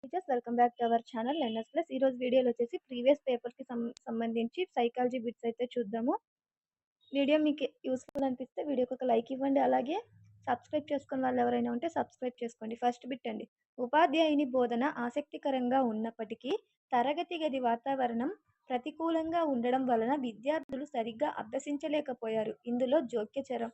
Teachers welcome back to our channel learners plus. ఈ రోజు వీడియోలో వచ్చేసి ప్రీవియస్ పేపర్కి సంబంధించి సైకాలజీ బిట్స్ అయితే చూద్దాము. వీడియో మీకు యూస్ఫుల్ అనిపిస్తే వీడియోకి ఒక లైక్ ఇవ్వండి. అలాగే సబ్స్క్రైబ్ చేసుకున్న వాళ్ళు ఎవరైనా ఉంటే సబ్స్క్రైబ్ చేసుకోండి. ఫస్ట్ బిట్ అండి, ఉపాధ్యాయుని బోధన ఆసక్తికరంగా ఉన్నప్పటికీ తరగతి గది వాతావరణం ప్రతికూలంగా ఉండడం వలన విద్యార్థులు సరిగ్గా అభ్యసించలేకపోయారు. ఇందులో జోక్యచరం.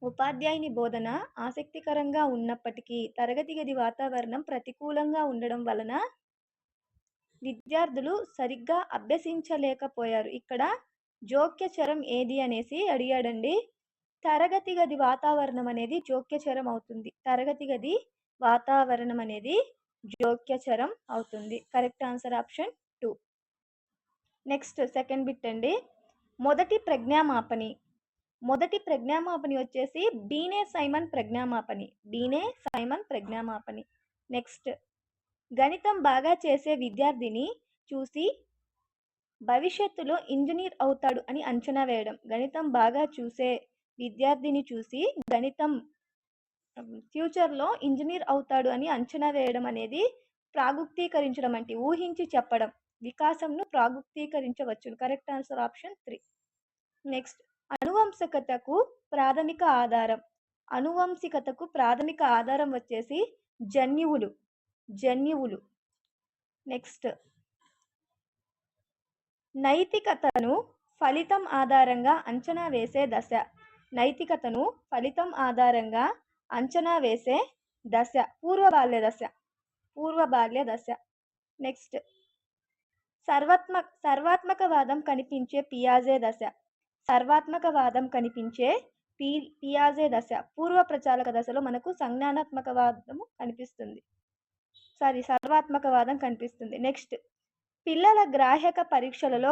ఉపాధ్యాయుని బోధన ఆసక్తికరంగా ఉన్నప్పటికీ తరగతి గది వాతావరణం ప్రతికూలంగా ఉండడం వలన విద్యార్థులు సరిగ్గా అభ్యసించలేకపోయారు. ఇక్కడ జోక్యచరం ఏది అనేసి అడిగాడండి. తరగతి గది వాతావరణం అనేది జోక్యచరం అవుతుంది. తరగతి గది వాతావరణం అనేది జోక్యచరం అవుతుంది. Correct answer option 2. Next second bit అండి, మొదటి ప్రజ్ఞామాపని వచ్చేసి బీనే సైమన్ ప్రజ్ఞామాపని. నెక్స్ట్, గణితం బాగా చేసే విద్యార్థిని చూసి భవిష్యత్తులో ఇంజనీర్ అవుతాడు అని అంచనా వేయడం. గణితం బాగా చూసే విద్యార్థిని చూసి గణితం ఫ్యూచర్లో ఇంజనీర్ అవుతాడు అని అంచనా వేయడం అనేది ప్రాగుక్తీకరించడం, అంటే ఊహించి చెప్పడం. వికాసంను ప్రాగుక్తీకరించవచ్చు. Correct answer option 3. నెక్స్ట్, అనువంశికతకు ప్రాథమిక ఆధారం వచ్చేసి జన్యువులు. నెక్స్ట్, నైతికతను ఫలితం ఆధారంగా అంచనా వేసే దశ పూర్వ బాల్య దశ. నెక్స్ట్, సర్వాత్మకవాదం కనిపించే పియాజే దశ. పూర్వ ప్రచాలక దశలో మనకు సర్వాత్మకవాదం కనిపిస్తుంది. నెక్స్ట్, పిల్లల గ్రాహక పరీక్షలలో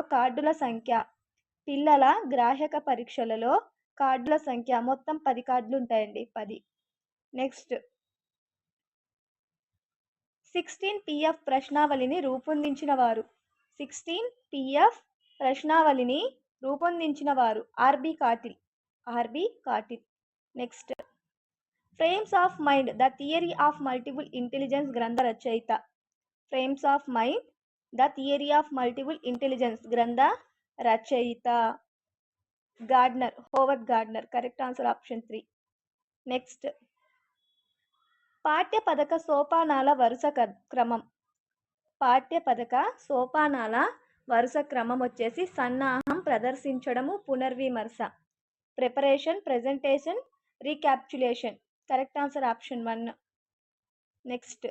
కార్డుల సంఖ్య మొత్తం 10 కార్డులు ఉంటాయండి, 10. నెక్స్ట్, 16 PF ప్రశ్నావళిని రూపొందించిన వారు R B Cattell. Next, frames of mind the theory of multiple intelligence గ్రంథ రచయిత Howard Gardner. Correct answer option 3. Next, పాఠ్యపదక సోపానాల వరుస క్రమం వచ్చేసి సన్నాహం, ప్రదర్శించడము, పునర్విమర్శ. Preparation, presentation, recapitulation. Correct answer option 1. Next,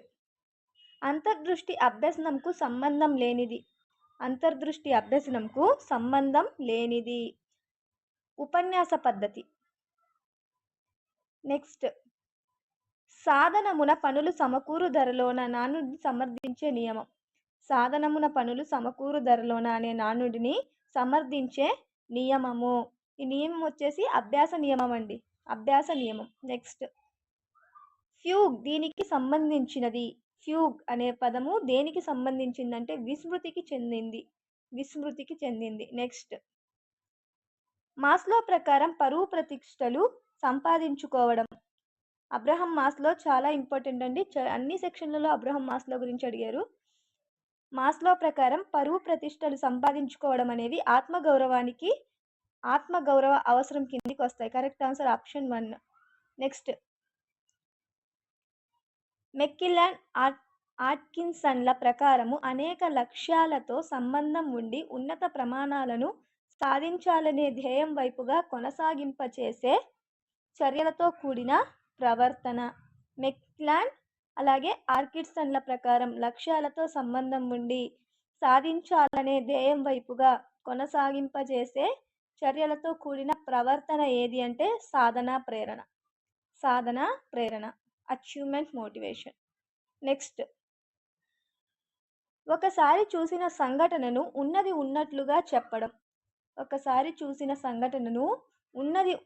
అంతర్దృష్టి అభ్యసనంకు సంబంధం లేనిది ఉపన్యాస పద్ధతి. నెక్స్ట్, సాధనమున పనులు సమకూరు ధరలోన నానుడిని సమర్థించే నియమం. అనే నానుడిని సమర్థించే నియమము. ఈ నియమం వచ్చేసి అభ్యాస నియమం. నెక్స్ట్, ఫ్యూగ్ దీనికి సంబంధించినది. ఫ్యూగ్ అనే పదము దేనికి సంబంధించిందంటే విస్మృతికి చెందింది. నెక్స్ట్, మాస్లో ప్రకారం పరువు ప్రతిష్టలు సంపాదించుకోవడం. అబ్రహం మాస్లో చాలా ఇంపార్టెంట్ అండి. అన్ని సెక్షన్లలో అబ్రహం మాస్లో గురించి అడిగారు. మాస్లో ప్రకారం పరువు ప్రతిష్టలు సంపాదించుకోవడం అనేవి ఆత్మగౌరవ అవసరం కిందికి వస్తాయి. Correct answer option 1. నెక్స్ట్, మెక్కిల్లన్ ఆట్కిన్సన్ల ప్రకారము అనేక లక్ష్యాలతో సంబంధం ఉండి ఉన్నత ప్రమాణాలను సాధించాలనే ధ్యేయం వైపుగా కొనసాగింపచేసే చర్యలతో కూడిన ప్రవర్తన. మెక్కిల్లన్ అలాగే ఆట్కిన్సన్ల ప్రకారం లక్ష్యాలతో సంబంధం ఉండి సాధించాలనే ధ్యేయం వైపుగా కొనసాగింపచేసే చర్యలతో కూడిన ప్రవర్తన ఏది అంటే సాధనా ప్రేరణ, అచీవ్మెంట్ మోటివేషన్. నెక్స్ట్, ఒకసారి చూసిన సంఘటనను ఉన్నది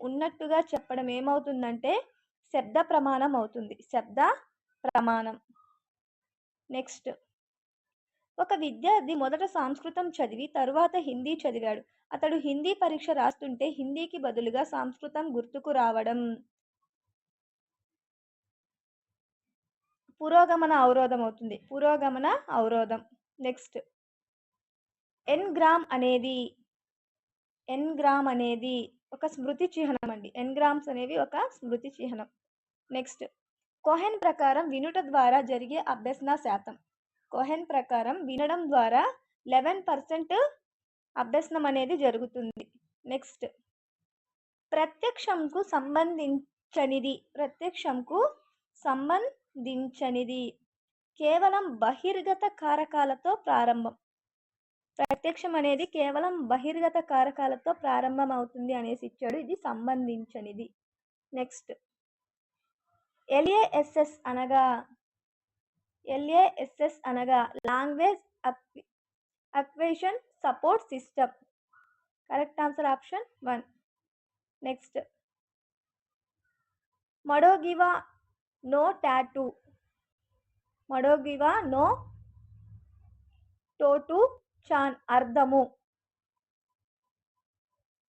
ఉన్నట్లుగా చెప్పడం ఏమవుతుందంటే శబ్ద ప్రమాణం అవుతుంది. నెక్స్ట్, ఒక విద్యార్థి మొదట సంస్కృతం చదివి తరువాత హిందీ చదివాడు. అతడు హిందీ పరీక్ష రాస్తుంటే హిందీకి బదులుగా సంస్కృతం గుర్తుకు రావడం. పురోగమన అవరోధం అవుతుంది. పురోగమన అవరోధం. నెక్స్ట్ ఎన్‌గ్రామ్ అనేది ఒక స్మృతి చిహ్నం అండి. ఎన్‌గ్రామ్స్ అనేవి ఒక స్మృతి చిహ్నం. నెక్స్ట్ కోహెన్ ప్రకారం వినుట ద్వారా జరిగే అభ్యసన శాతం. కోహెన్ ప్రకారం వినడం ద్వారా 11% అభ్యసనం అనేది జరుగుతుంది. నెక్స్ట్ ప్రత్యక్షంకు సంబంధించనిది కేవలం బహిర్గత కారకాలతో ప్రారంభం. ప్రత్యక్షం అనేది కేవలం బహిర్గత కారకాలతో ప్రారంభం అవుతుంది అనేసి ఇచ్చాడు. ఇది సంబంధించనిది. నెక్స్ట్ LASS అనగా language acquisition support system. Correct answer option 1. Next మడోగివా నో టోటు చాన్ అర్థము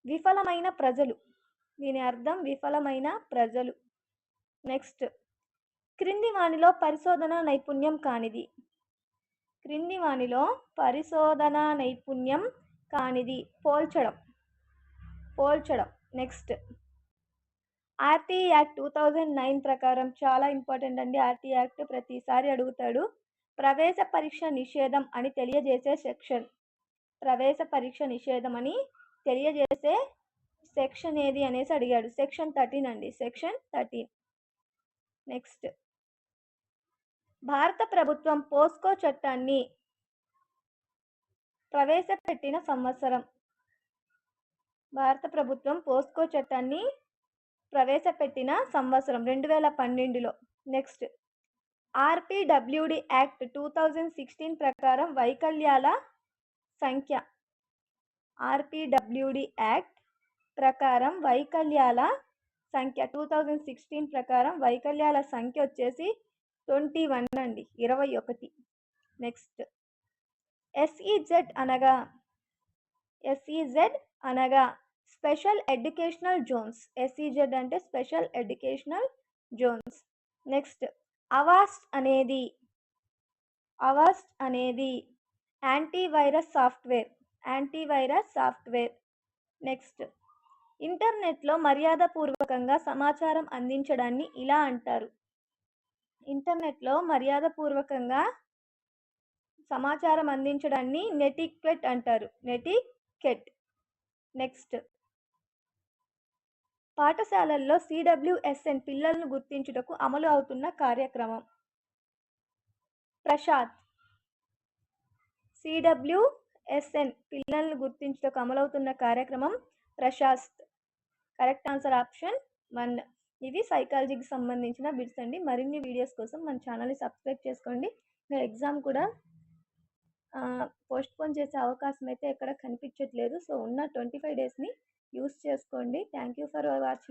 విఫలమైన ప్రజలు. దీని అర్థం విఫలమైన ప్రజలు. నెక్స్ట్ క్రింది వానిలో పరిశోధన నైపుణ్యం కానిది పోల్చడం. నెక్స్ట్ ఆర్టీ యాక్ట్ 2009 ప్రకారం చాలా ఇంపార్టెంట్ అండి. ఆర్టీ యాక్ట్ ప్రతిసారి అడుగుతాడు. ప్రవేశ పరీక్ష నిషేధం అని తెలియజేసే సెక్షన్. ప్రవేశ పరీక్ష నిషేధం అని తెలియజేసే సెక్షన్ ఏది అనేసి అడిగాడు. సెక్షన్ 13 అండి. సెక్షన్ 13. నెక్స్ట్ భారత ప్రభుత్వం పోస్కో చట్టాన్ని ప్రవేశపెట్టిన సంవత్సరం. భారత ప్రభుత్వం పోస్కో చట్టాన్ని ప్రవేశపెట్టిన సంవత్సరం 2012లో. నెక్స్ట్ ఆర్పిడబ్ల్యూడి యాక్ట్ 2016 ప్రకారం వైకల్యాల సంఖ్య. ఆర్పిడబ్ల్యూడి యాక్ట్ ప్రకారం వైకల్యాల సంఖ్య 2016 ప్రకారం వైకల్యాల సంఖ్య వచ్చేసి 21 అండి. 21. నెక్స్ట్ SEZ అనగా స్పెషల్ ఎడ్యుకేషనల్ జోన్స్. SEZ అంటే special educational zones. Next Avast అనేది యాంటీవైరస్ సాఫ్ట్వేర్. నెక్స్ట్ ఇంటర్నెట్లో మర్యాదపూర్వకంగా సమాచారం అందించడాన్ని ఇలా అంటారు. ఇంటర్నెట్లో మర్యాదపూర్వకంగా సమాచారం అందించడాన్ని నెటిక్వెట్ అంటారు. నెటికెట్. నెక్స్ట్ పాఠశాలల్లో CWSN పిల్లలను గుర్తించుటకు అమలు అవుతున్న కార్యక్రమం. ప్రసాద్. CWSN పిల్లలను గుర్తించుటకు అమలవుతున్న కార్యక్రమం ప్రశాస్త్. Correct answer option 1. ఇవి సైకాలజీకి సంబంధించిన బిట్స్ అండి. మరిన్ని వీడియోస్ కోసం మన ఛానల్ని సబ్స్క్రైబ్ చేసుకోండి. ఎగ్జామ్ కూడా పోస్ట్పోన్ చేసే అవకాశం అయితే ఎక్కడ కనిపించట్లేదు. సో ఉన్న 25 డేస్ని యూస్ చేసుకోండి. Thank you for watching.